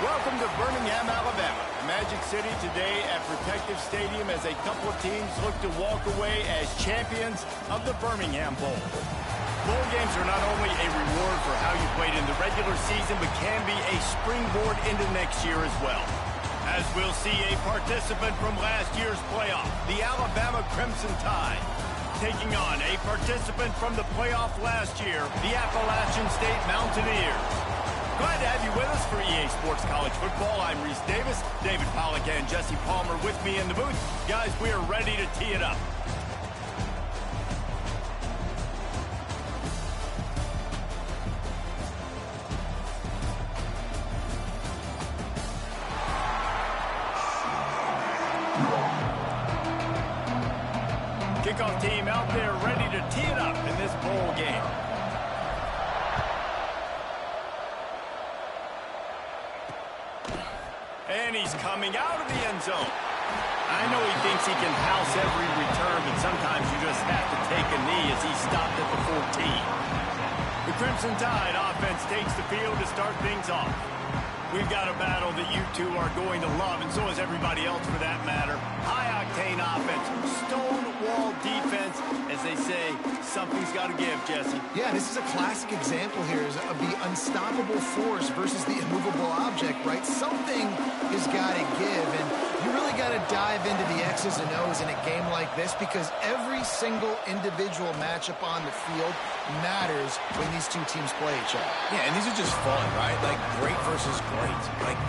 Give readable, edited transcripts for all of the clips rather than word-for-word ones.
Welcome to Birmingham, Alabama, the Magic City today at Protective Stadium as a couple of teams look to walk away as champions of the Birmingham Bowl. Bowl games are not only a reward for how you played in the regular season, but can be a springboard into next year as well. As we'll see a participant from last year's playoff, the Alabama Crimson Tide, taking on a participant from the playoff last year, the Appalachian State Mountaineers. Glad to have you with us for EA Sports College Football. I'm Reese Davis, David Pollack and Jesse Palmer with me in the booth. Guys, we are ready to tee it up. Kickoff team out there ready to tee it up in this bowl game. And he's coming out of the end zone. I know he thinks he can house every return, but sometimes you just have to take a knee as he stopped at the 14. The Crimson Tide offense takes the field to start things off. We've got a battle that you two are going to love, and so is everybody else for that matter. High-octane offense, stone-wall defense. As they say, something's got to give, Jesse. Yeah, this is a classic example here of the unstoppable force versus the immovable object, right? Something has got to give, and you really got to dive into the X's and O's in a game like this because every single individual matchup on the field matters when these two teams play each other. Yeah, and these are just fun, right? Like great versus great. Like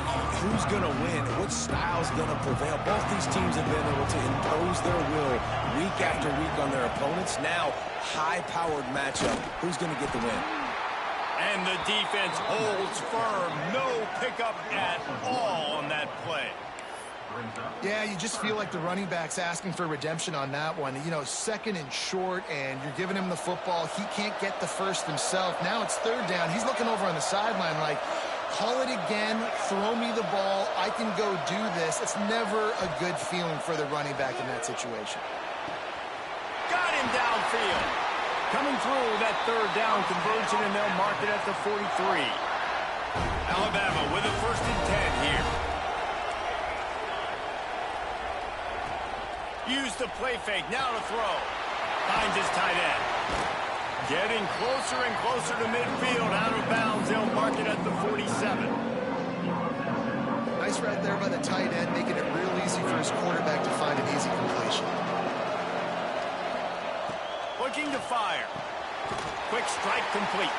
who's going to win? What style's going to prevail? Both these teams have been able to impose their will week after week on their opponents. Now, high-powered matchup. Who's going to get the win? And the defense holds firm. No pickup at all on that play. Yeah, you just feel like the running back's asking for redemption on that one. You know, second and short, and you're giving him the football. He can't get the first himself. Now it's third down. He's looking over on the sideline like, call it again, throw me the ball, I can go do this. It's never a good feeling for the running back in that situation. Got him downfield. Coming through that third down conversion, and they'll mark it at the 43. Alabama with a 1st and 10 here. Use the play fake, now to throw. Finds his tight end. Getting closer and closer to midfield, out of bounds. They'll mark it at the 47. Nice route there by the tight end, making it real easy for his quarterback to find an easy completion. Looking to fire. Quick strike complete.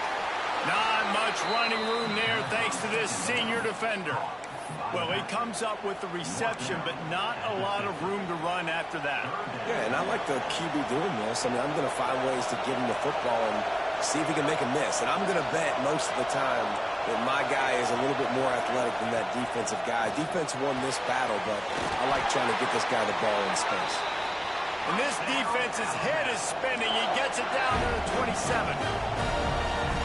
Not much running room there thanks to this senior defender. Well, he comes up with the reception, but not a lot of room to run after that. Yeah, and I like the QB doing this. I mean, I'm going to find ways to give him the football and see if he can make a miss. And I'm going to bet most of the time that my guy is a little bit more athletic than that defensive guy. Defense won this battle, but I like trying to get this guy the ball in space. And this defense's head is spinning. He gets it down to the 27.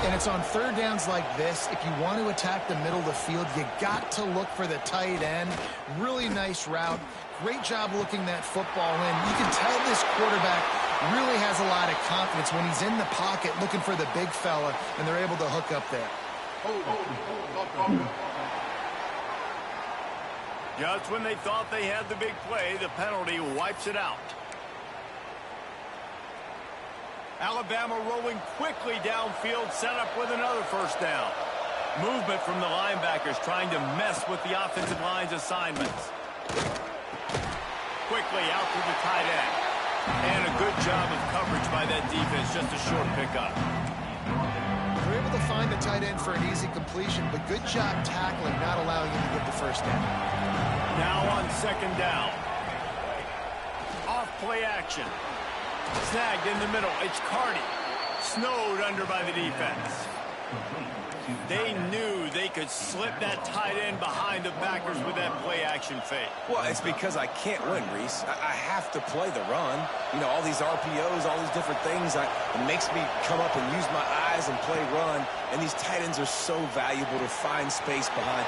And it's on third downs like this. If you want to attack the middle of the field, you got to look for the tight end. Really nice route. Great job looking that football in. You can tell this quarterback really has a lot of confidence when he's in the pocket looking for the big fella, and they're able to hook up there. Just when they thought they had the big play, the penalty wipes it out. Alabama rolling quickly downfield, set up with another 1st down. Movement from the linebackers trying to mess with the offensive line's assignments. Quickly out to the tight end. And a good job of coverage by that defense, just a short pickup. They're able to find the tight end for an easy completion, but good job tackling, not allowing him to get the 1st down. Now on 2nd down. Off play action. Snagged in the middle. It's Cardi. Snowed under by the defense. They knew they could slip that tight end behind the backers with that play action fake. Well, it's because I can't win, Reese. I have to play the run. You know, all these RPOs, all these different things. It makes me come up and use my eyes and play run. And these tight ends are so valuable to find space behind.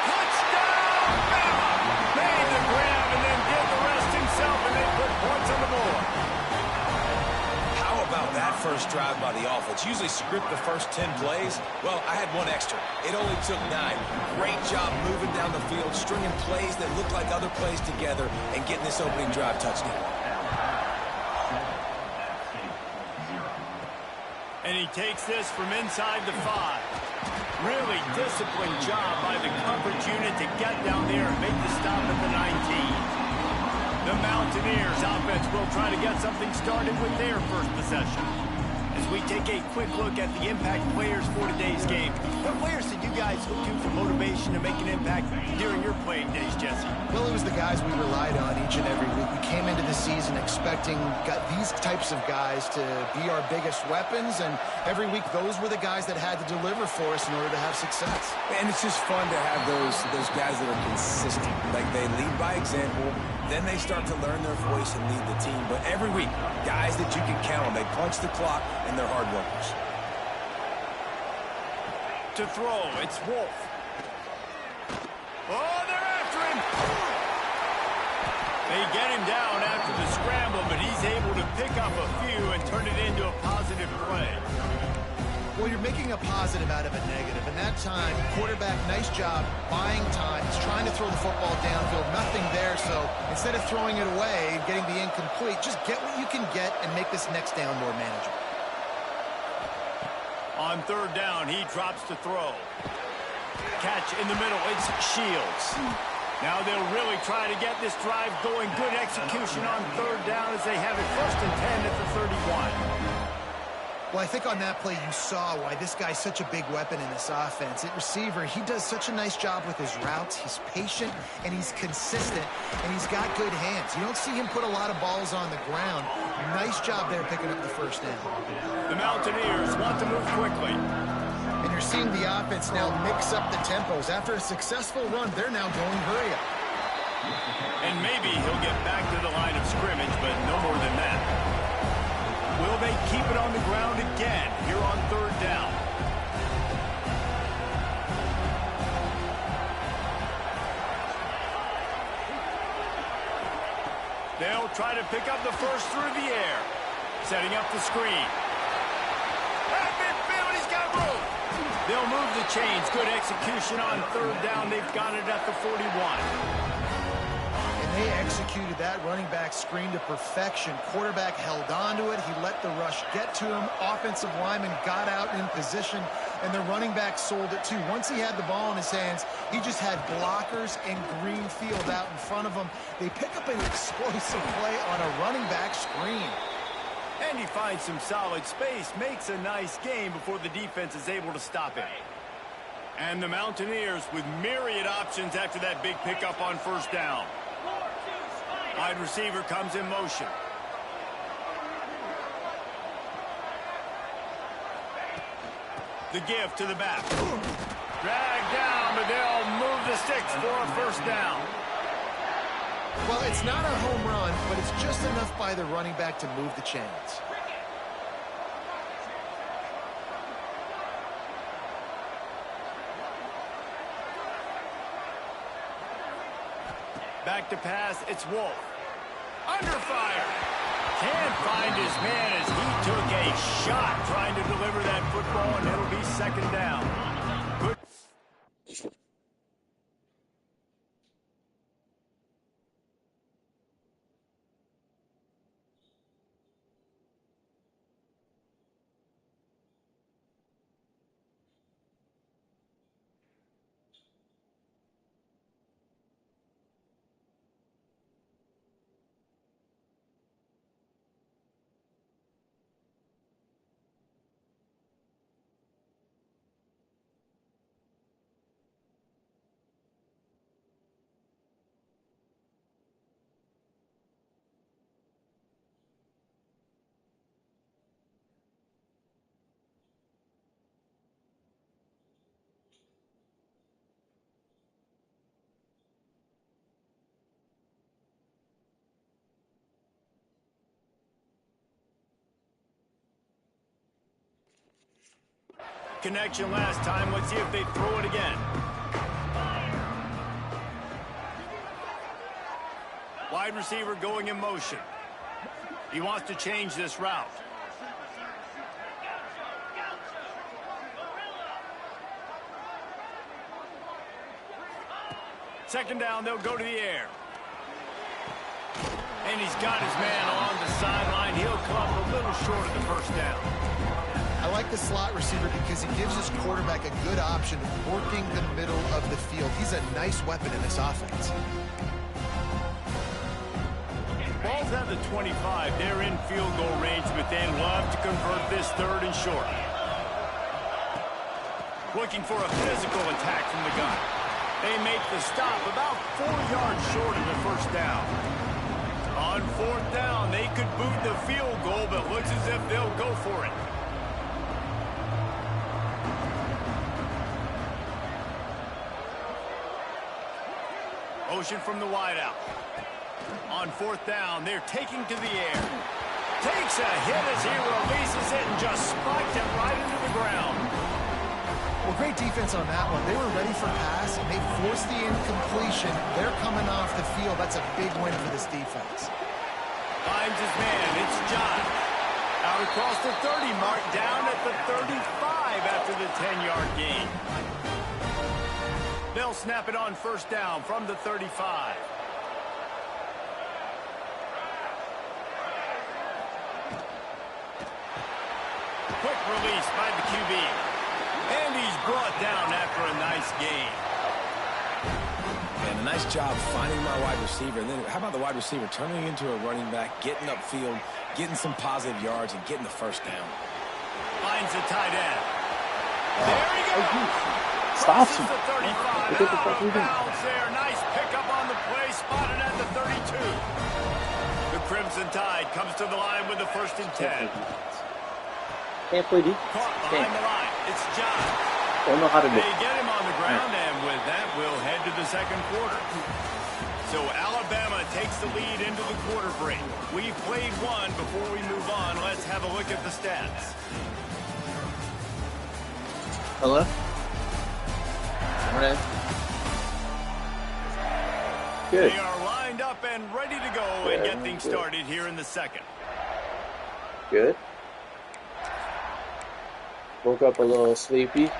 Touchdown! Bamma! Made the grab and then did the rest himself, and they put points on the board. How about that for first drive by the offense. Usually script the first 10 plays. Well, I had one extra. It only took 9. Great job moving down the field, stringing plays that look like other plays together, and getting this opening drive touchdown. And he takes this from inside the 5. Really disciplined job by the coverage unit to get down there and make the stop at the 19. The Mountaineers offense will try to get something started with their first possession. As we take a quick look at the impact players for today's game, what players did you guys look to for motivation to make an impact during your playing days, Jesse? Well, it was the guys we relied on each and every week. We came into the season expecting these types of guys to be our biggest weapons, and every week those were the guys that had to deliver for us in order to have success. And it's just fun to have those guys that are consistent. Like, they lead by example. Then they start to learn their voice and lead the team. But every week, guys that you can count on. They punch the clock, and they're hard workers. To throw, it's Wolf. Oh, they're after him! They get him down after the scramble, but he's able to pick up a few and turn it into a positive play. Well, you're making a positive out of a negative. And that time, quarterback, nice job buying time. He's trying to throw the football downfield. Nothing there, so instead of throwing it away and getting the incomplete, just get what you can get and make this next down more manageable. On third down, he drops to throw. Catch in the middle, it's Shields. Now they'll really try to get this drive going. Good execution on third down as they have it 1st and 10 at the 31. Well, I think on that play you saw why this guy's such a big weapon in this offense. At receiver, he does such a nice job with his routes. He's patient, and he's consistent, and he's got good hands. You don't see him put a lot of balls on the ground. Nice job there picking up the first down. The Mountaineers want to move quickly. And you're seeing the offense now mix up the tempos. After a successful run, they're now going hurry up. And maybe he'll get back to the line of scrimmage, but no more than that. Will they keep it on the ground again here on third down? They'll try to pick up the first through the air. Setting up the screen. He's got room. They'll move the chains. Good execution on third down. They've got it at the 41. They executed that running back screen to perfection. Quarterback held on to it. He let the rush get to him. Offensive lineman got out in position, and the running back sold it too. Once he had the ball in his hands, he just had blockers and green field out in front of him. They pick up an explosive play on a running back screen. And he finds some solid space, makes a nice game before the defense is able to stop it. And the Mountaineers with myriad options after that big pickup on first down. Wide receiver comes in motion. The give to the back. Dragged down, but they'll move the sticks for a first down. Well, it's not a home run, but it's just enough by the running back to move the chains. Back to pass, it's Wolf. Under fire. Can't find his man as he took a shot trying to deliver that football, and it'll be second down. Good. Connection last time. Let's see if they throw it again. Wide receiver going in motion. He wants to change this route. Second down, they'll go to the air. And he's got his man along the sideline. He'll come up a little short of the first down. I like the slot receiver because he gives his quarterback a good option of working the middle of the field. He's a nice weapon in this offense. Ball's at the 25. They're in field goal range, but they love to convert this third and short. Looking for a physical attack from the gun. They make the stop about 4 yards short of the first down. On fourth down, they could boot the field goal, but looks as if they'll go for it. Motion from the wideout. On fourth down, they're taking to the air. Takes a hit as he releases it and just spiked it right into the ground. Well, great defense on that one. They were ready for pass, and they forced the incompletion. They're coming off the field. That's a big win for this defense. Finds his man. It's John. Out across the 30 mark, down at the 35 after the 10-yard gain. They'll snap it on first down from the 35. Quick release by the QB. And he's brought down after a nice gain. And a nice job finding my wide receiver. And then how about the wide receiver turning into a running back, getting upfield, getting some positive yards, and getting the first down. Finds the tight end. There he goes. Stop Crosses him. the 35. Out of bounds there. Nice pickup on the play. Spotted at the 32. The Crimson Tide comes to the line with the 1st and 10. Can't play defense. Caught behind the line. It's John. Don't know how to do They it. get him on the ground, and with that, we'll head to the second quarter. So Alabama takes the lead into the quarter break. We've played one. Before we move on, let's have a look at the stats. Hello? Morning. Good. They are lined up and ready to go and get things started here in the second. Good. Woke up a little sleepy.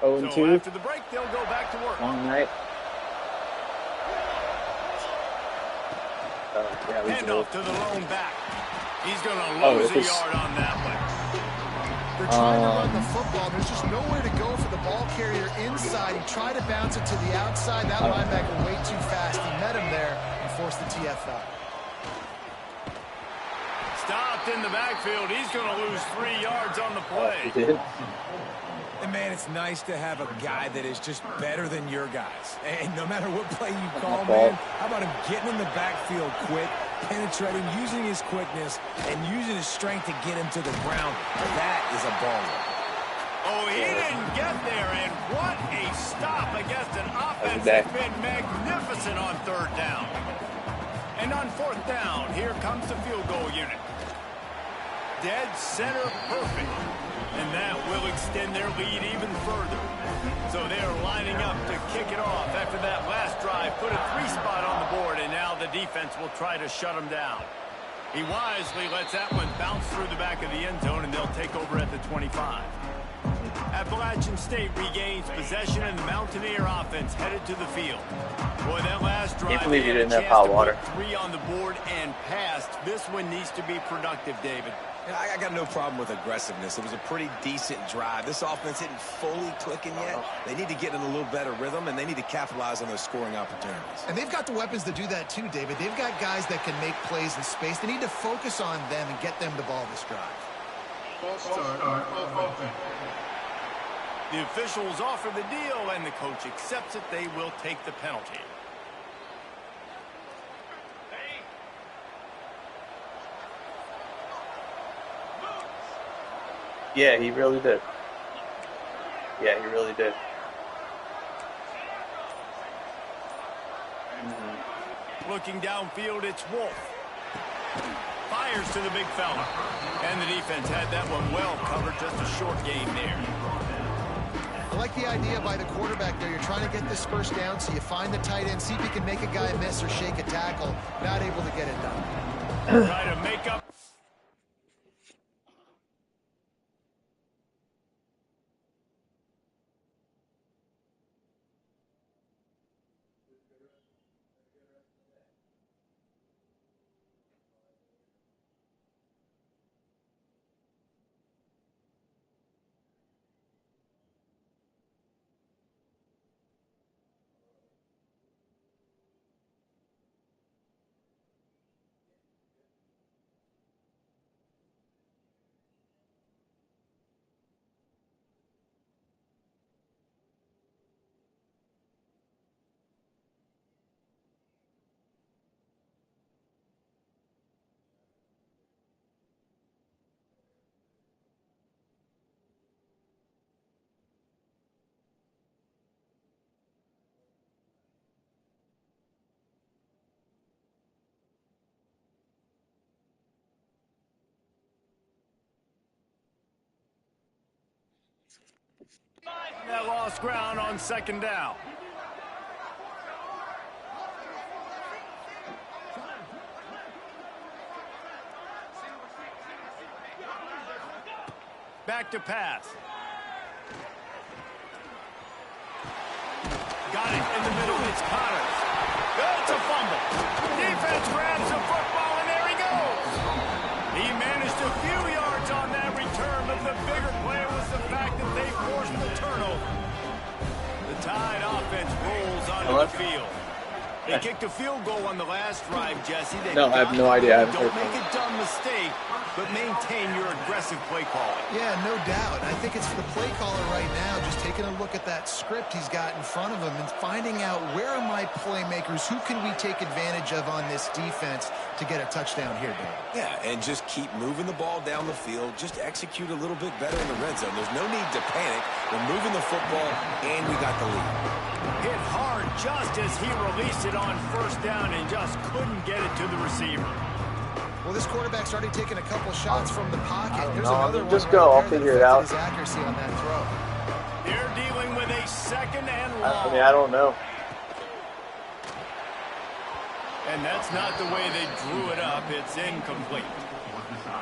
0-2. So after the break, they'll go back to work. Long night. Yeah, we Handoff to the lone back. He's going to lose a yard on that one. They're trying to run the football. There's just nowhere to go for the ball carrier inside. He tried to bounce it to the outside. That linebacker way too fast. He met him there and forced the TFL. Stopped in the backfield. He's going to lose 3 yards on the play. He did. And, man, it's nice to have a guy that is just better than your guys. And no matter what play you call, man, how about him getting in the backfield quick, penetrating, using his quickness, and using his strength to get him to the ground. That is a baller. Oh, he didn't get there, and what a stop against an offense that's been magnificent on third down. And on fourth down, here comes the field goal unit. Dead center perfect. And that will extend their lead even further. So they're lining up to kick it off after that last drive. Put a 3-spot on the board, and now the defense will try to shut them down. He wisely lets that one bounce through the back of the end zone, and they'll take over at the 25. Appalachian State regains possession, and the Mountaineer offense headed to the field. Boy, that last drive, Can't believe you didn't have hot hot water. 3 on the board and passed. This one needs to be productive, David. Yeah, I got no problem with aggressiveness. It was a pretty decent drive. This offense isn't fully clicking yet. They need to get in a little better rhythm, and they need to capitalize on those scoring opportunities. And they've got the weapons to do that too, David. They've got guys that can make plays in space. They need to focus on them and get them the ball this drive. The officials offer the deal, and the coach accepts it. They will take the penalty. Yeah, he really did. Yeah, he really did. Looking downfield, it's Wolf. Fires to the big fella. And the defense had that one well covered. Just a short gain there. I like the idea by the quarterback there. You're trying to get this first down, so you find the tight end, see if you can make a guy miss or shake a tackle. Not able to get it done. Try to make up. That lost ground on second down. Back to pass. Got it in the middle. It's Connors. It's a fumble. Defense grabs the football, and there he goes. He managed a few yards on that return, but the bigger play was the fact that they forced the turnover. The Tide offense rolls onto the field. They kicked a field goal on the last drive, Jesse. No, I have no idea. Don't make a dumb mistake, but maintain your aggressive play calling. Yeah, no doubt. I think it's the play caller right now just taking a look at that script he's got in front of him and finding out where are my playmakers, who can we take advantage of on this defense to get a touchdown here, Dave. Yeah, and just keep moving the ball down the field. Just execute a little bit better in the red zone. There's no need to panic. We're moving the football, and we got the lead. Hit hard just as he released it on first down and just couldn't get it to the receiver. Well, this quarterback's already taken a couple shots from the pocket. There's no, another just one go. right I'll there figure that it out. His accuracy on that throw. They're dealing with a second and long. I mean, I don't know. And that's not the way they drew it up. It's incomplete.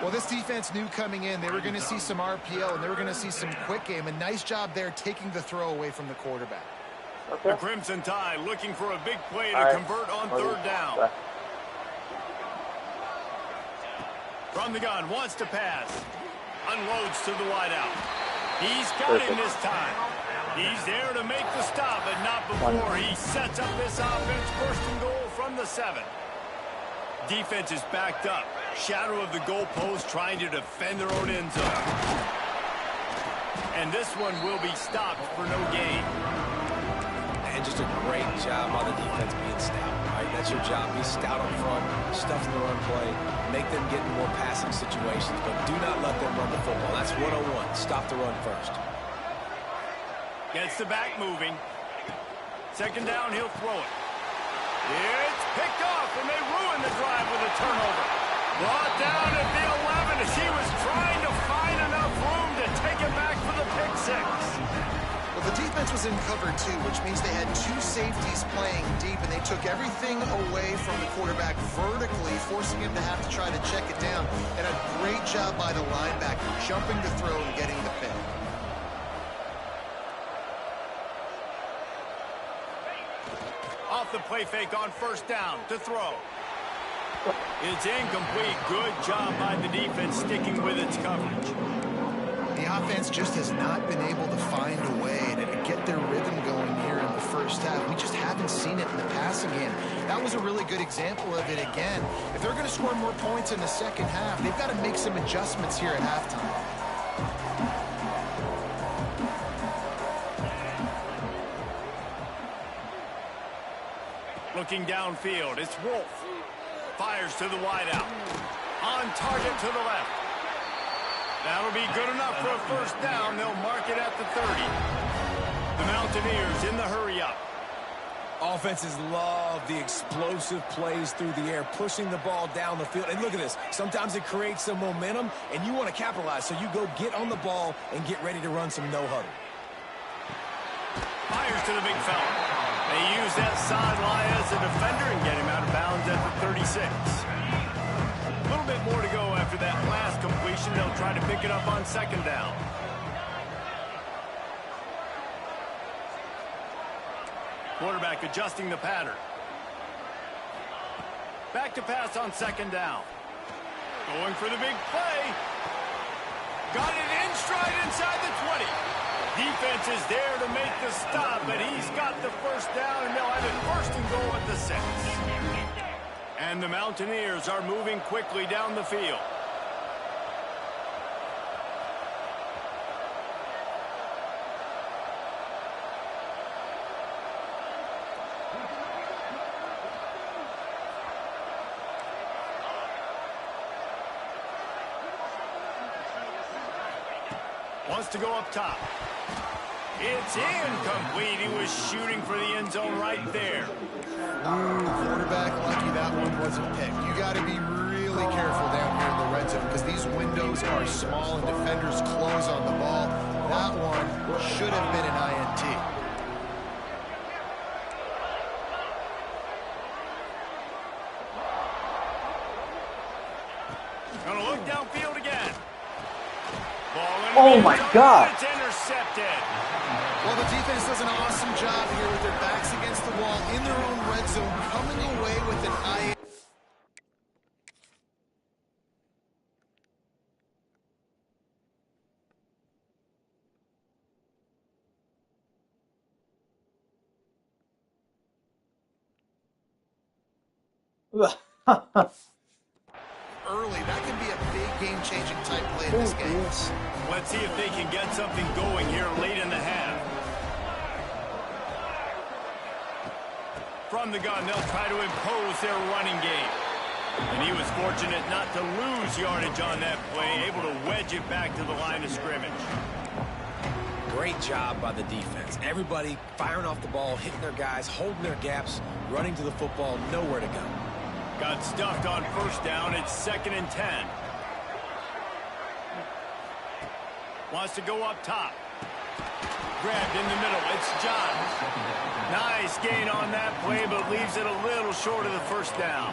Well, this defense knew coming in they were going to see some RPO and they were going to see some quick game. A nice job there taking the throw away from the quarterback. Okay. The Crimson Tide looking for a big play to convert on third down. From the gun, wants to pass. Unloads to the wideout. He's got him this time. He's there to make the stop, but not before he sets up this offense. First and goal from the 7. Defense is backed up. Shadow of the goalpost trying to defend their own end zone. And this one will be stopped for no gain. And just a great job on the defense being stout. Right? That's your job. Be stout up front, stuff the run play, make them get in more passing situations, but do not let them run the football. That's 101. Stop the run first. Gets the back moving. Second down, he'll throw it. It's picked off, and they ruin the drive with a turnover. Brought down at the 11 as he was trying to find enough room to take it back for the pick 6. Well, the defense was in cover 2, which means they had 2 safeties playing deep, and they took everything away from the quarterback vertically, forcing him to have to try to check it down. And a great job by the linebacker, jumping the throw and getting the pick. Off the play fake on first down to throw. It's incomplete. Good job by the defense sticking with its coverage. The offense just has not been able to find a way to get their rhythm going here in the first half. We just haven't seen it in the passing game. That was a really good example of it again. If they're going to score more points in the second half, they've got to make some adjustments here at halftime. Looking downfield, it's Wolf. Fires to the wideout. On target to the left. That'll be good enough for a first down. They'll mark it at the 30. The Mountaineers in the hurry-up. Offenses love the explosive plays through the air, pushing the ball down the field. And look at this. Sometimes it creates some momentum, and you want to capitalize. So you go get on the ball and get ready to run some no-huddle. Fires to the big fella. They use that sideline as a defender and get him out of bounds at the 36. A little bit more to go after that last completion. They'll try to pick it up on second down. Quarterback adjusting the pattern. Back to pass on second down. Going for the big play. Got it in stride inside the 20. Defense is there to make the stop, but he's got the first down, and they'll have it first and goal at the 6. And the Mountaineers are moving quickly down the field. Wants to go up top. It's incomplete. He was shooting for the end zone right there. Quarterback lucky that one wasn't picked. You got to be really careful down here in the red zone because these windows are small and defenders close on the ball. That one should have been an INT. Gonna look downfield again. Oh my God! It's intercepted. Well, the defense does an awesome job here with their backs against the wall in their own red zone, coming away with an INT. Early, that can be a big game-changing type play in this game. Let's see if they can get something going here late in the half. From the gun, they'll try to impose their running game. And he was fortunate not to lose yardage on that play, able to wedge it back to the line of scrimmage. Great job by the defense. Everybody firing off the ball, hitting their guys, holding their gaps, running to the football, nowhere to go. Got stuffed on first down. It's 2nd and 10. Wants to go up top. Grabbed in the middle. It's Johns. Nice gain on that play, but leaves it a little short of the first down.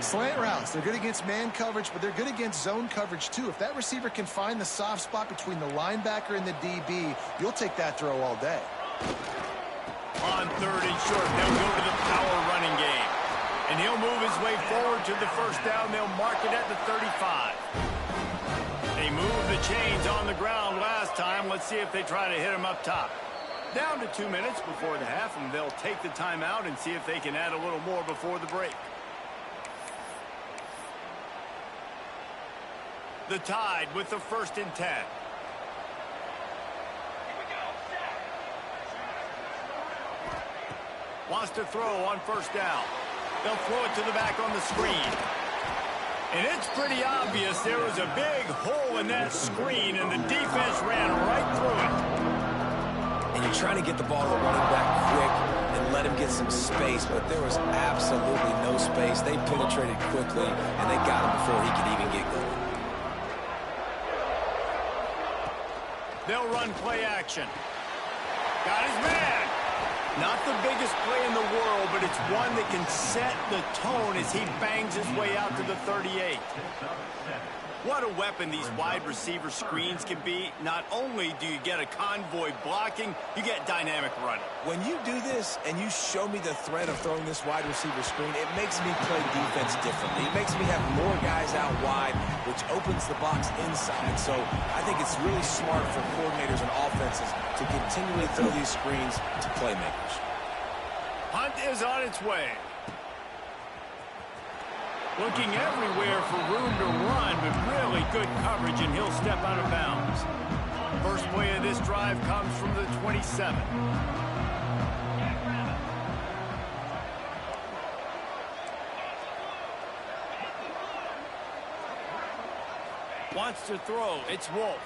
Slant routes, they're good against man coverage, but they're good against zone coverage too. If that receiver can find the soft spot between the linebacker and the DB, you'll take that throw all day. On 3rd and short, they'll go to the power running game. And he'll move his way forward to the first down. They'll mark it at the 35. They moved the chains on the ground last time. Let's see if they try to hit him up top. Down to 2 minutes before the half, and they'll take the timeout and see if they can add a little more before the break. The Tide with the 1st and 10. Wants to throw on first down. They'll throw it to the back on the screen. And it's pretty obvious there was a big hole in that screen, and the defense ran right through it. And you're trying to get the ball to the running back quick and let him get some space, but there was absolutely no space. They penetrated quickly, and they got him before he could even get going. They'll run play action. Got his man. Not the biggest play in the world, but it's one that can set the tone as he bangs his way out to the 38. What a weapon these wide receiver screens can be. Not only do you get a convoy blocking, you get dynamic running. When you do this and you show me the threat of throwing this wide receiver screen, it makes me play defense differently. It makes me have more guys out wide, which opens the box inside. So I think it's really smart for coordinators and offenses to continually throw these screens to playmakers. Hunt is on its way. Looking everywhere for room to run, but really good coverage, and he'll step out of bounds. First play of this drive comes from the 27. Wants to throw. It's Wolf.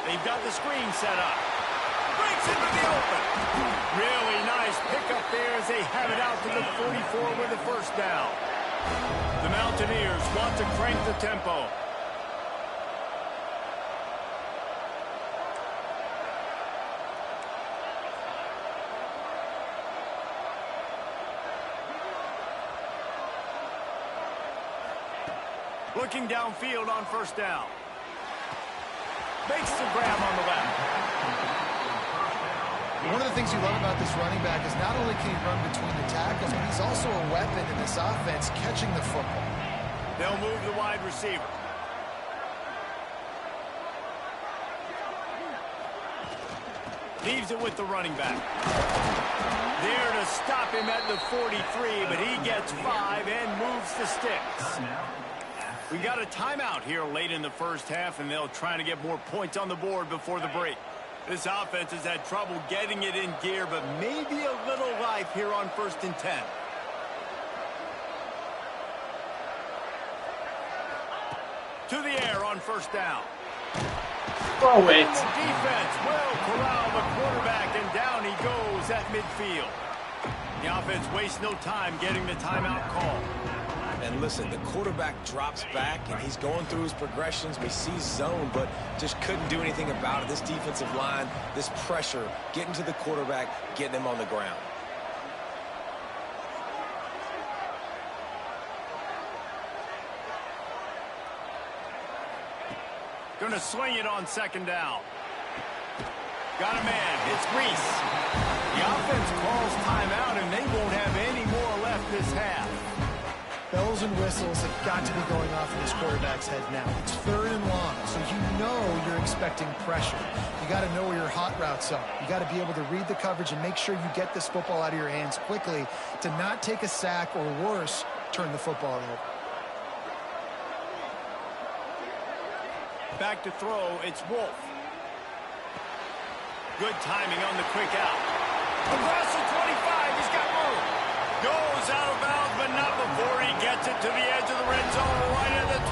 They've got the screen set up. Breaks into the open. Really nice pickup there as they have it out to the 44 with the first down. The Mountaineers want to crank the tempo. Looking downfield on first down. Makes the grab on the left. One of the things you love about this running back is not only can he run between the tackles, but he's also a weapon in this offense catching the football. They'll move the wide receiver. Leaves it with the running back. There to stop him at the 43, but he gets 5 and moves the sticks. We got a timeout here late in the first half, and they'll try to get more points on the board before the break. This offense has had trouble getting it in gear, but maybe a little life here on 1st and 10. To the air on first down. Oh, wait. Defense will corral the quarterback, and down he goes at midfield. The offense wastes no time getting the timeout call. And listen, the quarterback drops back, and he's going through his progressions. We see zone, but just couldn't do anything about it. This defensive line, this pressure, getting to the quarterback, getting him on the ground. Going to swing it on second down. Got a man. It's Reese. The offense calls timeout, and they won't have any more left this half. Bells and whistles have got to be going off in this quarterback's head now. It's 3rd and long, so you know you're expecting pressure. You got to know where your hot routes are. You got to be able to read the coverage and make sure you get this football out of your hands quickly to not take a sack or worse, turn the football over. Back to throw, it's Wolf. Good timing on the quick out. Across the 25, he's got room. Goes out of bounds, but not before he gets it to the edge of the red zone, right at the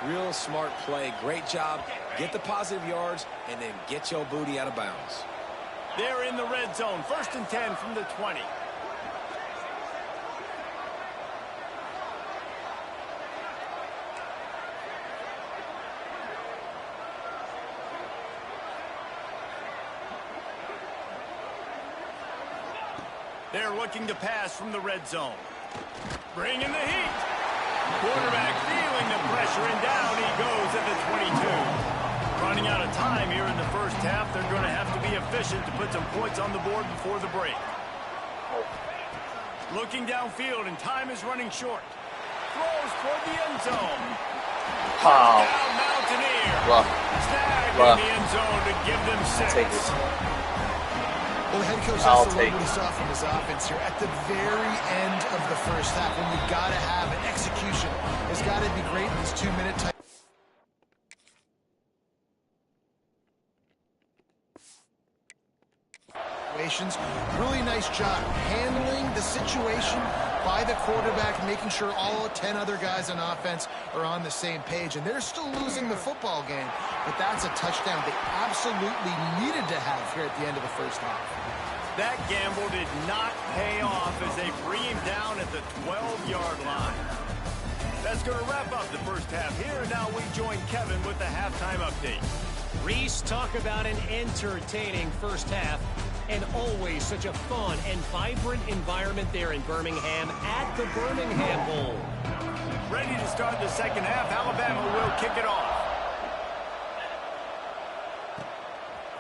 20. Real smart play. Great job. Get the positive yards, and then get your booty out of bounds. They're in the red zone. 1st and 10 from the 20. They're looking to pass from the red zone. Bringing the heat. Quarterback feeling the pressure, and down he goes at the 22. Running out of time here in the first half. They're going to have to be efficient to put some points on the board before the break. Looking downfield, and time is running short. Throws toward the end zone. Wow. Down Mountaineer. Wow. Snagged Wow. in the end zone to give them 6. Take it. Well, the head coach I'll has to take learn what he saw from his offense here at the very end of the first half, when you got to have an execution. It's got to be great in these 2-minute type. Really nice job handling the situation by the quarterback, making sure all 10 other guys on offense are on the same page. And they're still losing the football game, but that's a touchdown they absolutely needed to have here at the end of the first half. That gamble did not pay off as they bring him down at the 12-yard line. That's going to wrap up the first half here. Now we join Kevin with the halftime update. Reese, talk about an entertaining first half. And always such a fun and vibrant environment there in Birmingham at the Birmingham Bowl. Ready to start the second half. Alabama will kick it off.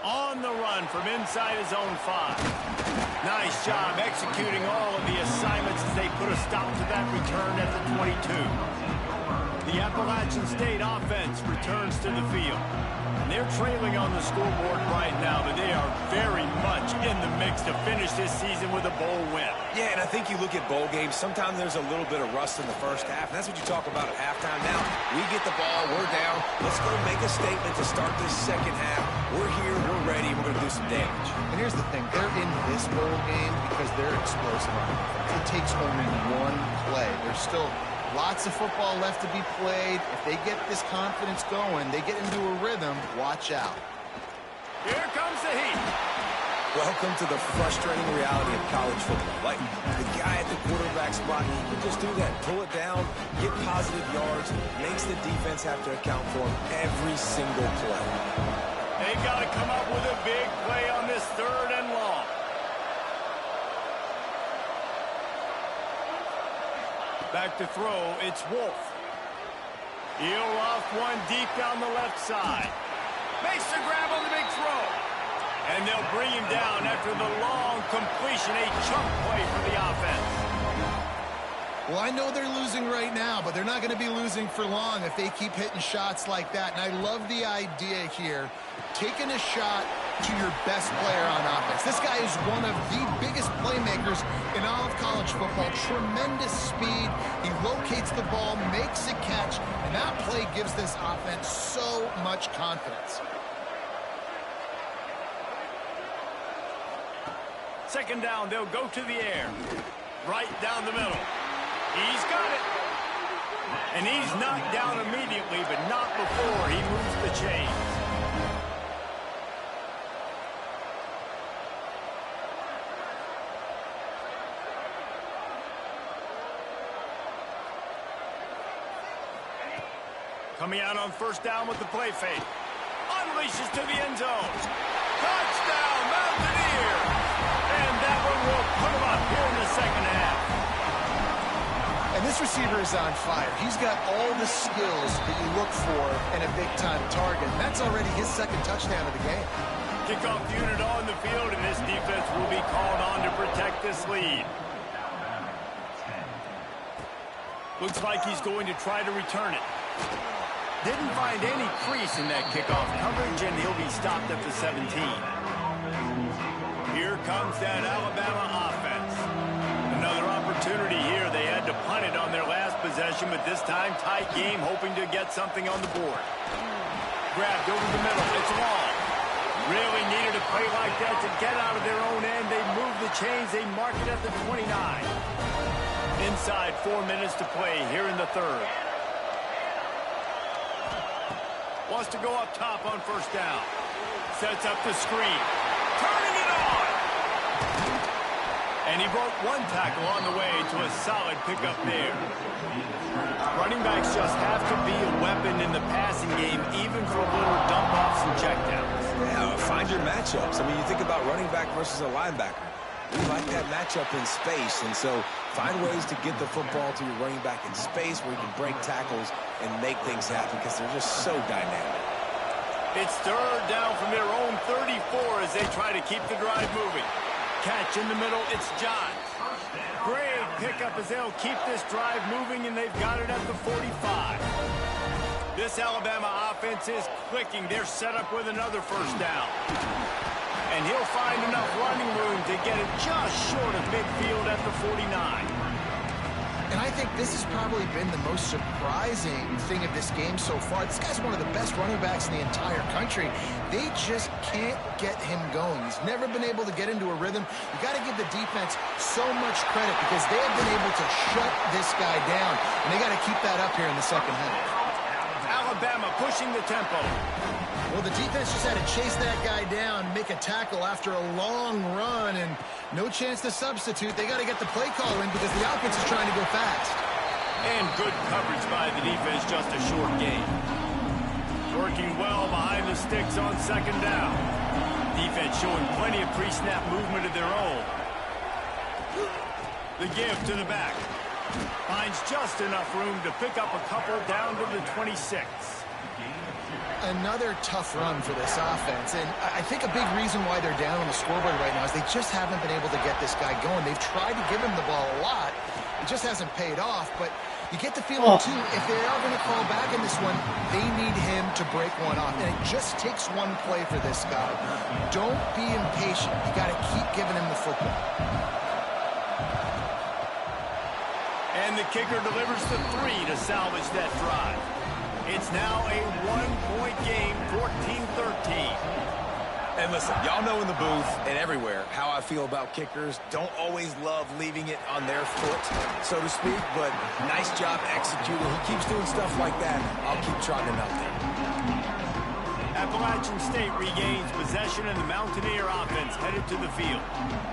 On the run from inside his own 5. Nice job executing all of the assignments as they put a stop to that return at the 22. The Appalachian State offense returns to the field. They're trailing on the scoreboard right now, but they are very much in the mix to finish this season with a bowl win. Yeah, and I think you look at bowl games, sometimes there's a little bit of rust in the first half, and that's what you talk about at halftime. Now, we get the ball, we're down. Let's go make a statement to start this second half. We're here, we're ready, we're going to do some damage. And here's the thing, they're in this bowl game because they're explosive on offense. It takes only one play. There's still lots of football left to be played. If they get this confidence going, they get into a rhythm, watch out. Here comes the heat. Welcome to the frustrating reality of college football. Like, the guy at the quarterback spot, he can just do that. Pull it down, get positive yards, makes the defense have to account for him every single play. They got to come up with a big play on this 3rd and long. Back to throw, it's Wolf. He'll loft one deep down the left side. Makes the grab on the big throw. And they'll bring him down after the long completion, a chunk play for the offense. Well, I know they're losing right now, but they're not going to be losing for long if they keep hitting shots like that. And I love the idea here, taking a shot to your best player on offense. This guy is one of the biggest playmakers in all of college football. Tremendous speed. He locates the ball, makes a catch, and that play gives this offense so much confidence. Second down, they'll go to the air. Right down the middle. He's got it. And he's knocked down immediately, but not before he moves the chains. Coming out on first down with the play fake. Unleashes to the end zone. Touchdown, Mountaineers! And that one will put them up here in the second half. And this receiver is on fire. He's got all the skills that you look for in a big-time target. That's already his second touchdown of the game. Kickoff unit on the field, and this defense will be called on to protect this lead. Looks like he's going to try to return it. Didn't find any crease in that kickoff coverage, and he'll be stopped at the 17. Here comes that Alabama offense. Another opportunity here. They had to punt it on their last possession, but this time tight game, hoping to get something on the board. Grabbed over the middle. It's long. Really needed a play like that to get out of their own end. They move the chains. They mark it at the 29. Inside 4 minutes to play here in the third. Wants to go up top on first down. Sets up the screen. Turning it on! And he broke one tackle on the way to a solid pickup there. Running backs just have to be a weapon in the passing game, even for little dump-offs and checkdowns. Yeah, find your matchups. I mean, you think about running back versus a linebacker. We like that matchup in space, and so find ways to get the football to your running back in space where you can break tackles and make things happen because they're just so dynamic. It's third down from their own 34 as they try to keep the drive moving. Catch in the middle, it's John. Great pickup as they'll keep this drive moving, and they've got it at the 45. This Alabama offense is clicking. They're set up with another first down. And he'll find enough running room to get it just short of midfield at the 49. And I think this has probably been the most surprising thing of this game so far. This guy's one of the best running backs in the entire country. They just can't get him going. He's never been able to get into a rhythm. You got to give the defense so much credit because they have been able to shut this guy down. And they got to keep that up here in the second half. Alabama pushing the tempo. Well, the defense just had to chase that guy down, make a tackle after a long run, and no chance to substitute. They got to get the play call in because the offense is trying to go fast. And good coverage by the defense, just a short gain. Working well behind the sticks on second down. Defense showing plenty of pre-snap movement of their own. The give to the back. Finds just enough room to pick up a couple down to the 26. Another tough run for this offense, and I think a big reason why they're down on the scoreboard right now is they just haven't been able to get this guy going. They've tried to give him the ball a lot. It just hasn't paid off, but you get the feeling, too, if they are going to call back in this one, they need him to break one off, and it just takes one play for this guy. Don't be impatient. You got to keep giving him the football. And the kicker delivers the 3 to salvage that drive. It's now a one-point game, 14-13. And listen, y'all know in the booth and everywhere how I feel about kickers. Don't always love leaving it on their foot, so to speak, but nice job executing. He keeps doing stuff like that. I'll keep trotting him out there. Appalachian State regains possession, and the Mountaineer offense headed to the field.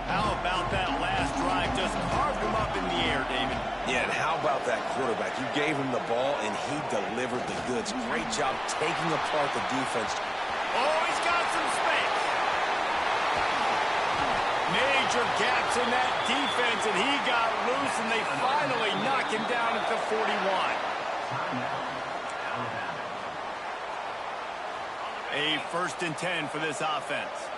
How about that last drive? Just carved him up in the air, David. Yeah, and how about that quarterback? You gave him the ball, and he delivered the goods. Great job taking apart the defense. Oh, he's got some space. Major gaps in that defense, and he got loose, and they finally knock him down at the 41. A 1st and 10 for this offense.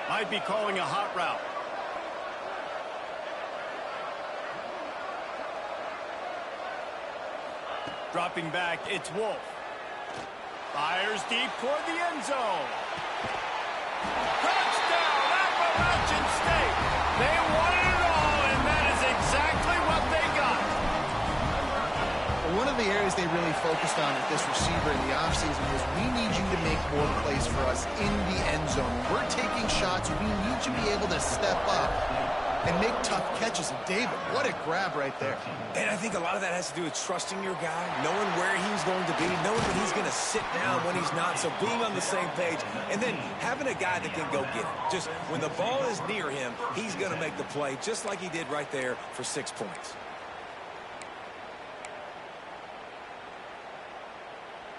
Might be calling a hot route. Dropping back, it's Wolf. Fires deep toward the end zone. Touchdown, Appalachian State. They wanted it all, and that is exactly what they got. One of the areas they really focused on with this receiver in the offseason was we need you to make more plays for us in the end zone. We're taking shots. We need you to be able to step up and make tough catches. And David, what a grab right there. And I think a lot of that has to do with trusting your guy, knowing where he's going to be, knowing when he's going to sit down, when he's not, so being on the same page, and then having a guy that can go get it. Just when the ball is near him, he's going to make the play, just like he did right there for 6 points.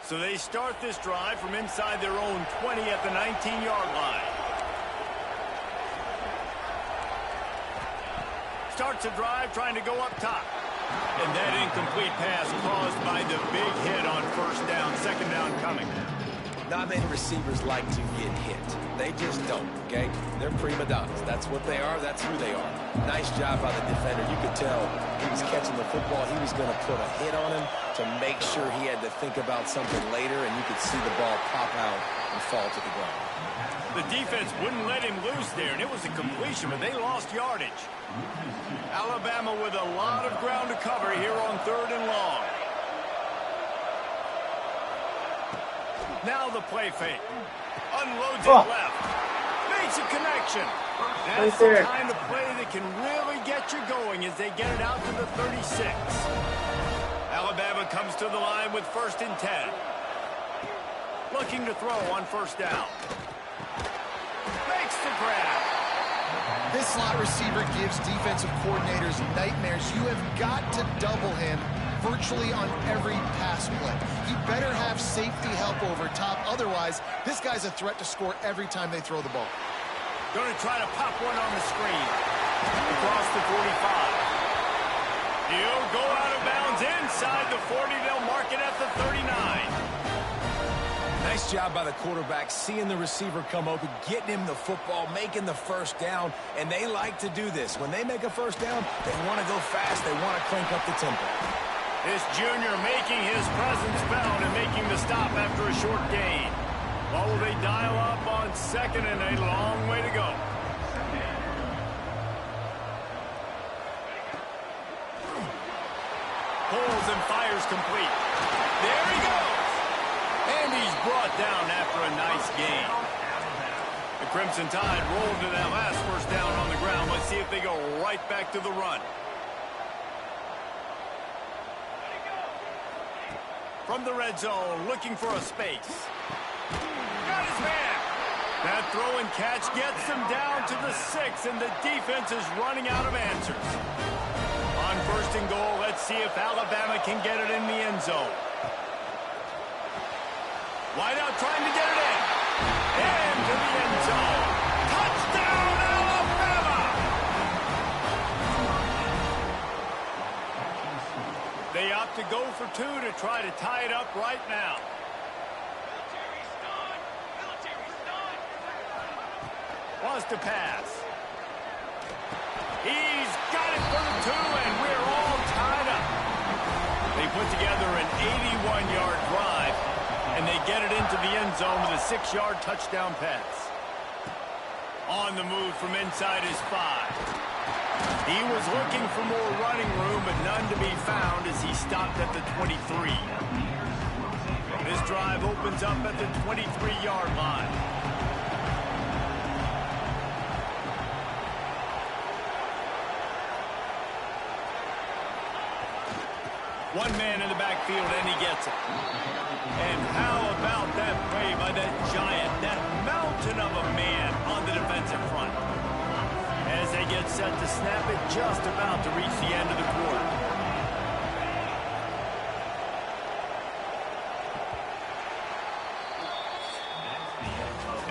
So they start this drive from inside their own 20 at the 19-yard line. Starts a drive trying to go up top. And that incomplete pass caused by the big hit on first down, second down coming. Not many receivers like to get hit. They just don't, okay? They're prima donnas. That's what they are. That's who they are. Nice job by the defender. You could tell he was catching the football. He was going to put a hit on him to make sure he had to think about something later, and you could see the ball pop out and fall to the ground. The defense wouldn't let him loose there, and it was a completion, but they lost yardage. Alabama with a lot of ground to cover here on 3rd and long. Now the play fake. Unloads it left. Makes a connection. That's the kind of play that can really get you going as they get it out to the 36. Alabama comes to the line with 1st and 10. Looking to throw on 1st down. Makes the grab. This slot receiver gives defensive coordinators nightmares. You have got to double him virtually on every pass play. He better have safety help over top. Otherwise, this guy's a threat to score every time they throw the ball. Going to try to pop one on the screen. Across the 45. He'll go out of bounds inside the 40. They'll mark it at the 39. Nice job by the quarterback, seeing the receiver come open, getting him the football, making the first down, and they like to do this. When they make a first down, they want to go fast. They want to crank up the tempo. This junior making his presence felt and making the stop after a short gain. What will they dial up on 2nd and a long way to go? Pulls and fires complete. There he goes. And he's brought down after a nice gain. The Crimson Tide rolled to that last first down on the ground. Let's see if they go right back to the run. From the red zone, looking for a space. Got his man. That throw and catch gets them down to the 6, and the defense is running out of answers. On 1st and goal, let's see if Alabama can get it in the end zone. Wide out trying to get it in. Into the end zone. Touchdown, Alabama! They opt to go for 2 to try to tie it up right now. Wants to pass. He's got it for the 2, and we're all tied up. They put together an 81-yard drive, and they get it into the end zone with a 6-yard touchdown pass. On the move from inside his 5. He was looking for more running room, but none to be found as he stopped at the 23. This drive opens up at the 23-yard line. One man in the backfield, and he gets it. And how about that play by that giant, that mountain of a man on the defensive front? As they get set to snap it, just about to reach the end of the quarter.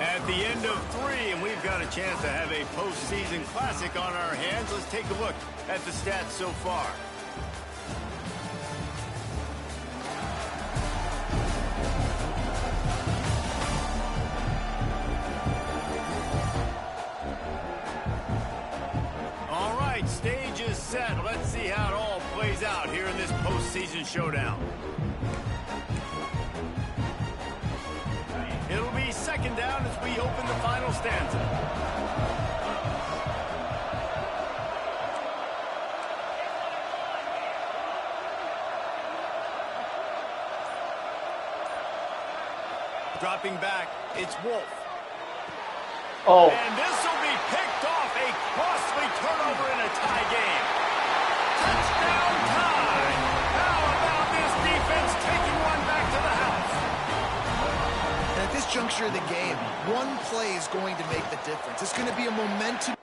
At the end of 3, and we've got a chance to have a postseason classic on our hands. Let's take a look at the stats so far. Stage is set. Let's see how it all plays out here in this postseason showdown. It'll be 2nd down as we open the final stanza. Dropping back, it's Wolf. Oh. And this will be picked off. A costly turnover in a tie game. Touchdown tie. How about this defense taking one back to the house? And at this juncture of the game, one play is going to make the difference. It's going to be a momentum.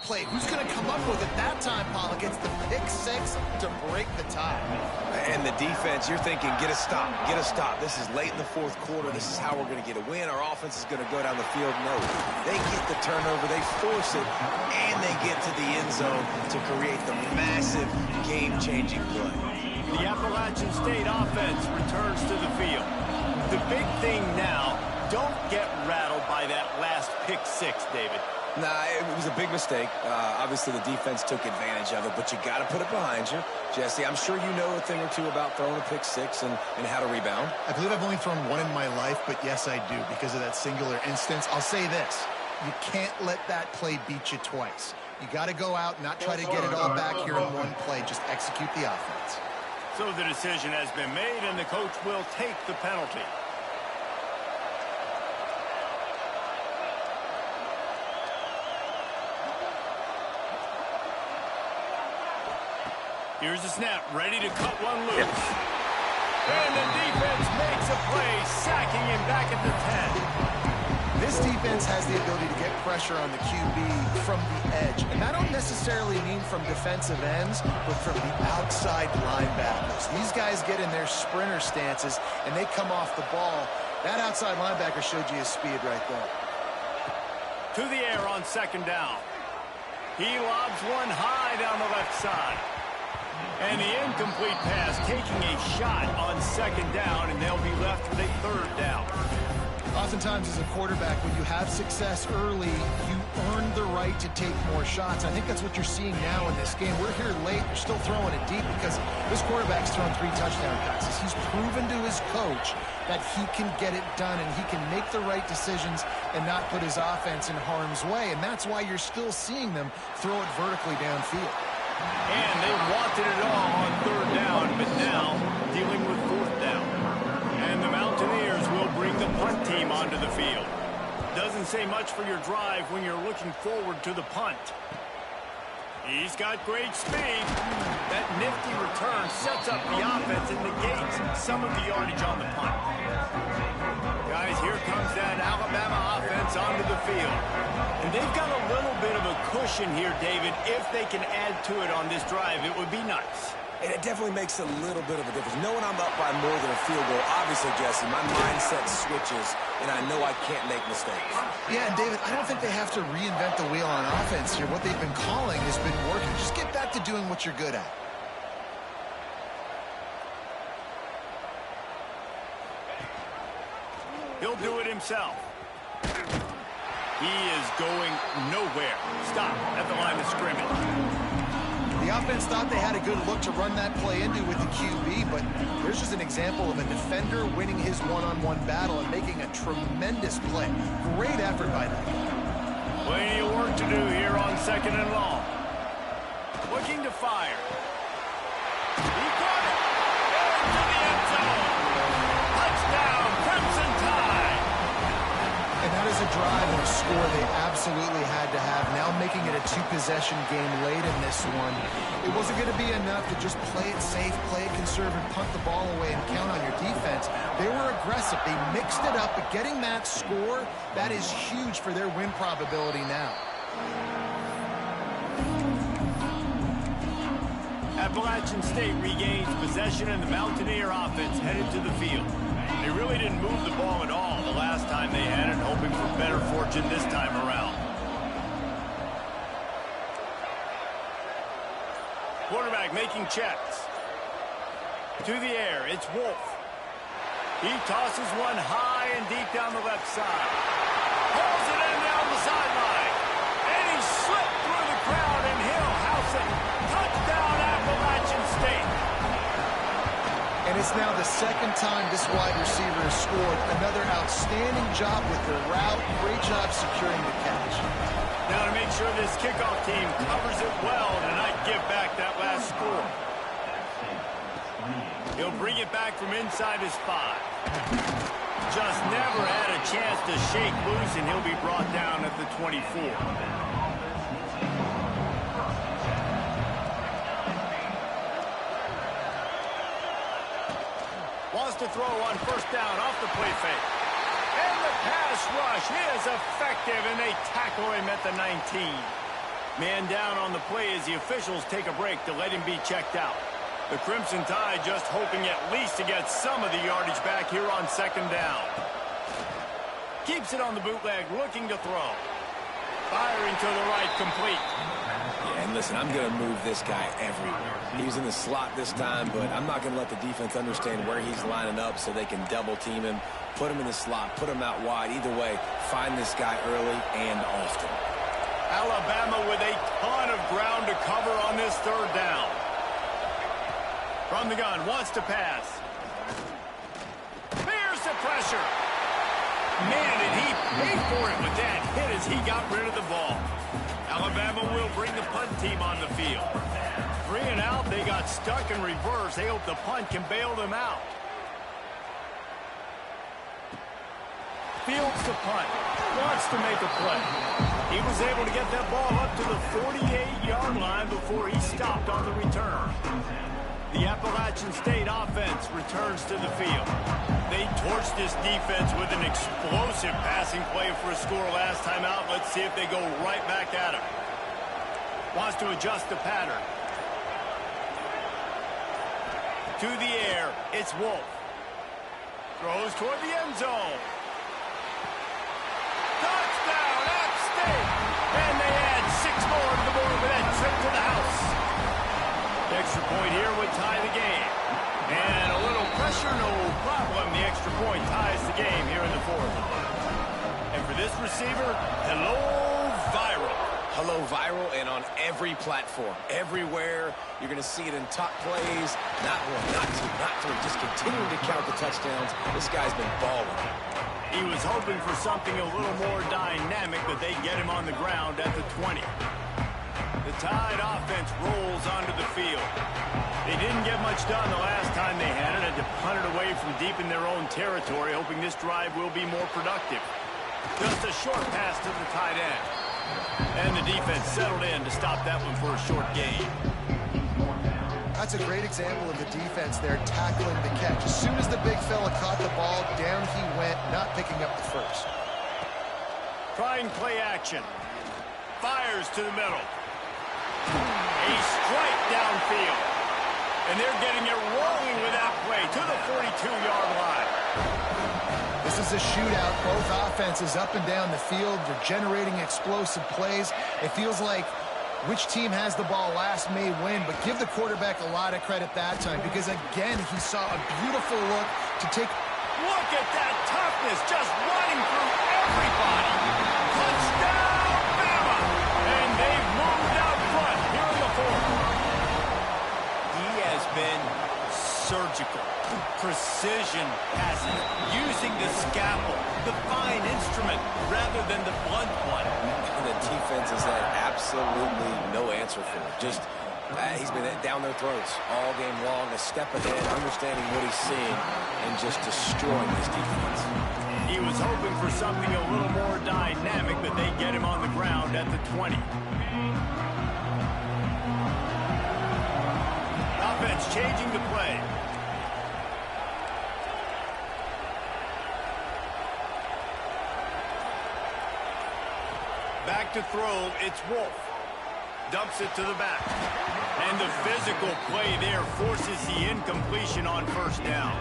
Play. Who's going to come up with it that time, Paul? Gets the pick six to break the tie. And the defense, you're thinking, get a stop, get a stop. This is late in the fourth quarter. This is how we're going to get a win. Our offense is going to go down the field. No, they get the turnover, they force it, and they get to the end zone to create the massive game-changing play. The Appalachian State offense returns to the field. The big thing now, don't get rattled by that last pick six, David. Nah, it was a big mistake. Obviously, the defense took advantage of it, but you got to put it behind you. Jesse, I'm sure you know a thing or two about throwing a pick six and how to rebound. I believe I've only thrown one in my life, but yes, I do because of that singular instance. I'll say this. You can't let that play beat you twice. You got to go out, not try to get it all back here in one play. Just execute the offense. So the decision has been made, and the coach will take the penalty. Here's the snap, ready to cut one loose. Yep. And the defense makes a play, sacking him back at the 10. This defense has the ability to get pressure on the QB from the edge. And I don't necessarily mean from defensive ends, but from the outside linebackers. These guys get in their sprinter stances, and they come off the ball. That outside linebacker showed you his speed right there. To the air on second down. He lobs one high down the left side. And the incomplete pass taking a shot on second down, and they'll be left with a third down. Oftentimes as a quarterback, when you have success early, you earn the right to take more shots. I think that's what you're seeing now in this game. We're here late. They're still throwing it deep because this quarterback's thrown 3 touchdown passes. He's proven to his coach that he can get it done and he can make the right decisions and not put his offense in harm's way. And that's why you're still seeing them throw it vertically downfield. And they wanted it all on third down, but now dealing with fourth down. And the Mountaineers will bring the punt team onto the field. Doesn't say much for your drive when you're looking forward to the punt. He's got great speed. That nifty return sets up the offense and negates some of the yardage on the punt. Guys, here comes that Alabama offense onto the field. And they've got a little bit of a cushion here, David. If they can add to it on this drive, it would be nice. And it definitely makes a little bit of a difference. Knowing I'm up by more than a field goal, obviously, Jesse, my mindset switches, and I know I can't make mistakes. Yeah, and David, I don't think they have to reinvent the wheel on offense here. What they've been calling has been working. Just get back to doing what you're good at. He'll do it himself. He is going nowhere. Stop at the line of scrimmage. The offense thought they had a good look to run that play into with the QB, but there's just an example of a defender winning his one-on-one battle and making a tremendous play. Great effort by that guy. Plenty of work to do here on 2nd and long. Looking to fire. He caught it. Into the end zone. Touchdown, Crimson Tide. And that is a drive and a score they absolutely had to have. Now making it a two-possession game late in this one. It wasn't going to be enough to just play it safe, play it conservative, punt the ball away, and count on your defense. They were aggressive. They mixed it up, but getting that score, that is huge for their win probability now. Appalachian State regains possession, and the Mountaineer offense headed to the field. They really didn't move the ball at all the last time they had it, hoping for better fortune this time around. Quarterback making checks. To the air, it's Wolf. He tosses one high and deep down the left side. Pulls it in down the sideline. And he slipped through the crowd, and he'll house it. Touchdown, Appalachian State. And it's now the second time this wide receiver has scored. Another outstanding job with the route. Great job securing the catch. Now to make sure this kickoff team covers it well to not give back that last score. He'll bring it back from inside his 5. Just never had a chance to shake loose, and he'll be brought down at the 24. Wants to throw on 1st down off the play fake. And the pass rush is effective, and they tackle him at the 19. Man down on the play as the officials take a break to let him be checked out. The Crimson Tide just hoping at least to get some of the yardage back here on 2nd down. Keeps it on the bootleg, looking to throw. Firing to the right, complete. Yeah, and listen, I'm going to move this guy everywhere. He's in the slot this time, but I'm not going to let the defense understand where he's lining up so they can double team him, put him in the slot, put him out wide. Either way, find this guy early and often. Alabama with a ton of ground to cover on this 3rd down. From the gun, wants to pass. There's the pressure. Man, did he pay for it with that hit as he got rid of the ball. Alabama will bring the punt team on the field. 3 and out, they got stuck in reverse. They hope the punt can bail them out. Fields the punt. Wants to make a play. He was able to get that ball up to the 48-yard line before he stopped on the return. The Appalachian State offense returns to the field. They torched this defense with an explosive passing play for a score last time out. Let's see if they go right back at him. Wants to adjust the pattern. To the air, it's Wolf. Throws toward the end zone. Touchdown, App State! And they add 6 more to the board with that trip to the house. The extra point here would tie the game. And a little pressure, no problem. The extra point ties the game here in the 4th. And for this receiver, hello, viral. Hello, viral, and on every platform, everywhere. You're going to see it in top plays. Not 1, not 2, not 3. Just continuing to count the touchdowns. This guy's been balling. He was hoping for something a little more dynamic, but they get him on the ground at the 20. The Tide offense rolls onto the field. They didn't get much done the last time they had it. Had to punt it away from deep in their own territory, hoping this drive will be more productive. Just a short pass to the tight end. And the defense settled in to stop that one for a short gain. That's a great example of the defense there tackling the catch. As soon as the big fella caught the ball, down he went, not picking up the first. Trying play action. Fires to the middle. A strike downfield. And they're getting it rolling with that play to the 42-yard line. This is a shootout. Both offenses up and down the field. They're generating explosive plays. It feels like which team has the ball last may win, but give the quarterback a lot of credit that time because, again, he saw a beautiful look to take. Look at that toughness, just running through everybody. Touchdown, Bama! And they've moved out front here in the 4th. surgical, precision passing, using the scalpel, the fine instrument, rather than the blunt one. And the defense has had absolutely no answer for it. Just, he's been down their throats all game long, a step ahead, understanding what he's seeing, and just destroying this defense. He was hoping for something a little more dynamic, but they get him on the ground at the 20. Offense changing the play. Back to throw, it's Wolf. Dumps it to the back. And the physical play there forces the incompletion on first down.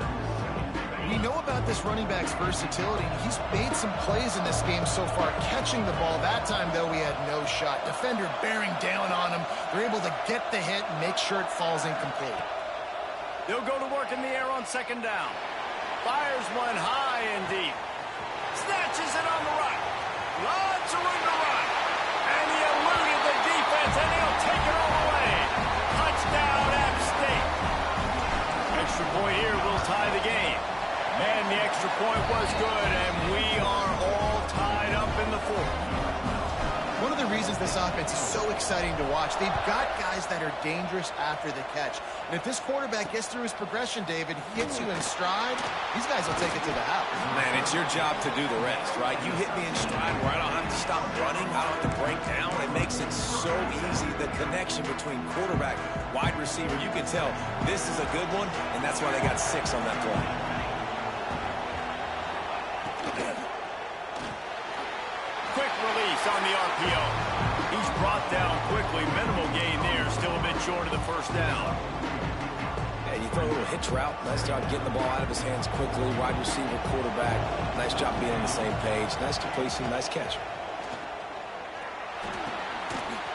We know about this running back's versatility. He's made some plays in this game so far, catching the ball. That time, though, he had no shot. Defender bearing down on him. They're able to get the hit and make sure it falls incomplete. They'll go to work in the air on second down. Fires one high and deep. Snatches it on the right. Lots of room to run. And he eluded the defense, and he'll take it all the way. Touchdown, App State. Extra point here will tie the game. And the extra point was good, and we are all tied up in the fourth. One of the reasons this offense is so exciting to watch, they've got guys that are dangerous after the catch. And if this quarterback gets through his progression, David, he hits you in stride, these guys will take it to the house. Man, it's your job to do the rest, right? You hit me in stride where I don't have to stop running, I don't have to break down. It makes it so easy. The connection between quarterback, wide receiver, you can tell this is a good one, and that's why they got 6 on that play. Quick release on the RPO. He's brought down quickly. Minimal gain there. Still a bit short of the first down. And you throw a little hitch route. Nice job getting the ball out of his hands quickly. Wide receiver, quarterback. Nice job being on the same page. Nice completion. Nice catch.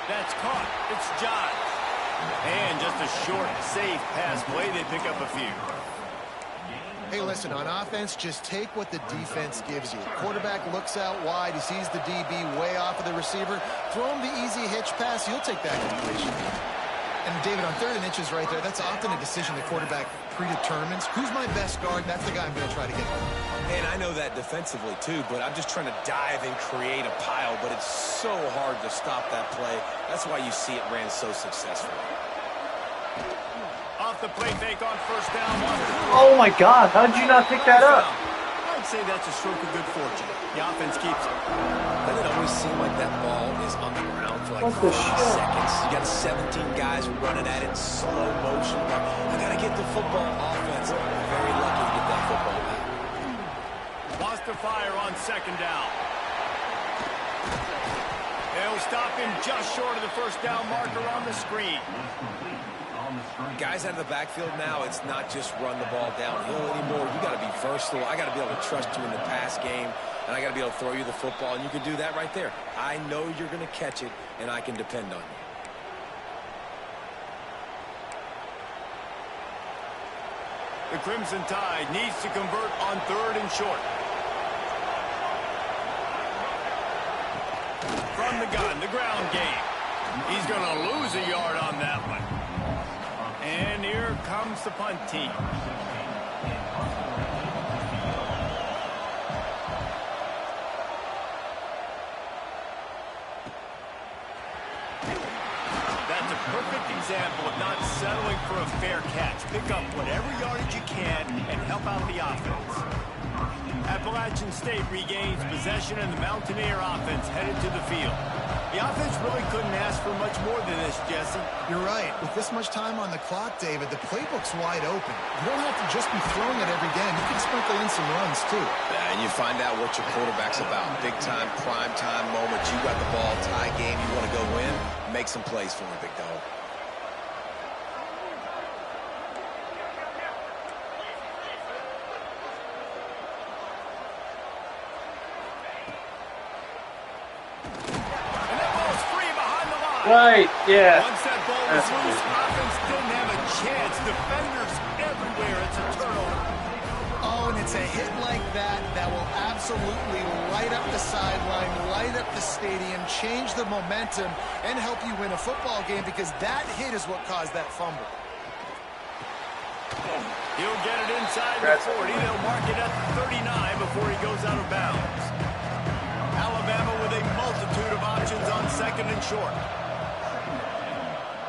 That's caught. It's Giles. And just a short, safe pass play. They pick up a few. Hey, listen, on offense, just take what the defense gives you. Quarterback looks out wide. He sees the DB way off of the receiver. Throw him the easy hitch pass. You'll take that completion. And, David, on 3rd and inches right there, that's often a decision the quarterback predetermines. Who's my best guard? That's the guy I'm going to try to get home. And I know that defensively, too, but I'm just trying to dive and create a pile, but it's so hard to stop that play. That's why you see it ran so successfully. Off the play fake on first down. Oh my God, how did you not pick that up? I'd say that's a stroke of good fortune. The offense keeps it. Doesn't it always seem like that ball is on the ground for like 30 seconds? You got 17 guys running at it in slow motion. I got to get the football offense. Very lucky to get that football back. Lost to fire on second down. They'll stop him just short of the first down marker on the screen. Guys out of the backfield now, it's not just run the ball downhill anymore. You got to be versatile. I got to be able to trust you in the pass game, and I got to be able to throw you the football, and you can do that right there. I know you're going to catch it, and I can depend on you. The Crimson Tide needs to convert on 3rd and short. From the gun, the ground game. He's going to lose a yard on that one. And here comes the punt team. That's a perfect example of not settling for a fair catch. Pick up whatever yardage you can and help out the offense. Appalachian State regains possession, and the Mountaineer offense headed to the field. The offense really couldn't ask for much more than this, Jesse. You're right. With this much time on the clock, David, the playbook's wide open. You don't have to just be throwing it every game. You can sprinkle in some runs, too. Yeah, and you find out what your quarterback's about. Big time, prime time moment. You got the ball, tie game. You want to go win? Make some plays for me, big dog. Right, yeah. Once that ball was loose, offense didn't have a chance. Defenders everywhere. It's a turnover. Oh, and it's a hit like that that will absolutely light up the sideline, light up the stadium, change the momentum, and help you win a football game, because that hit is what caused that fumble. He'll get it inside the 40. They'll mark it at the 39 before he goes out of bounds. Alabama with a multitude of options on second and short.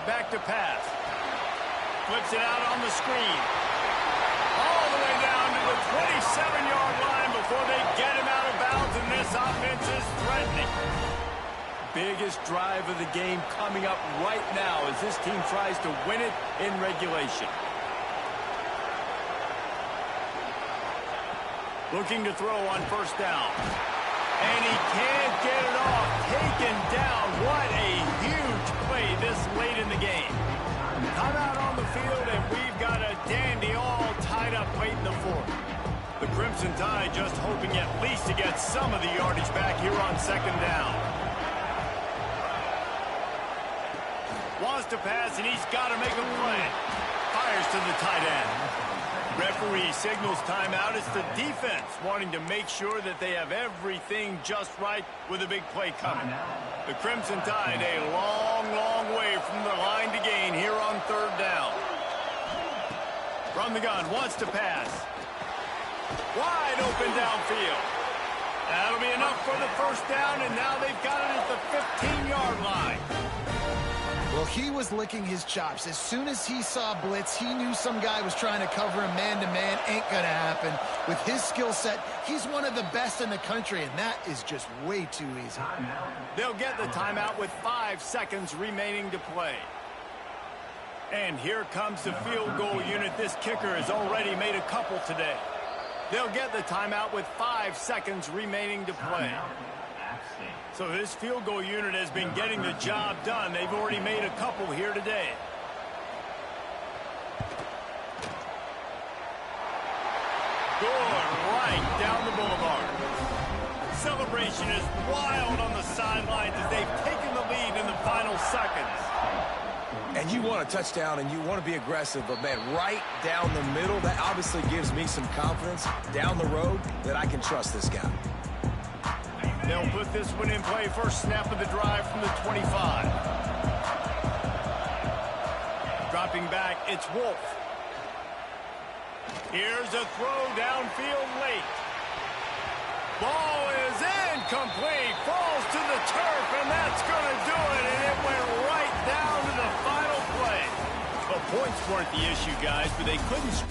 Back to pass. Flips it out on the screen. All the way down to the 27-yard line before they get him out of bounds, and this offense is threatening. Biggest drive of the game coming up right now as this team tries to win it in regulation. Looking to throw on first down. And he can't get it off. Taken down. What a huge play this late in the game. Timeout on the field, and we've got a dandy all tied up late in the fourth. The Crimson Tide just hoping at least to get some of the yardage back here on second down. Wants to pass, and he's got to make a play. Fires to the tight end. Referee signals timeout. It's the defense wanting to make sure that they have everything just right with a big play coming. The Crimson Tide a long, long way from the line to gain here on third down. From the gun, wants to pass. Wide open downfield. That'll be enough for the first down, and now they've got it at the 15-yard line. Well, he was licking his chops. As soon as he saw blitz, he knew some guy was trying to cover him man-to-man. Ain't going to happen. With his skill set, he's one of the best in the country, and that is just way too easy. They'll get the timeout with 5 seconds remaining to play. And here comes the field goal unit. This kicker has already made a couple today. They'll get the timeout with 5 seconds remaining to play. So this field goal unit has been getting the job done. They've already made a couple here today. Good right down the boulevard. Celebration is wild on the sidelines as they've taken the lead in the final seconds. And you want a touchdown and you want to be aggressive, but, man, right down the middle, that obviously gives me some confidence down the road that I can trust this guy. They'll put this one in play. First snap of the drive from the 25. Dropping back, it's Wolf. Here's a throw downfield late. Ball is incomplete. Falls to the turf, and that's going to do it. And it went right down to the final play. Well, points weren't the issue, guys, but they couldn't...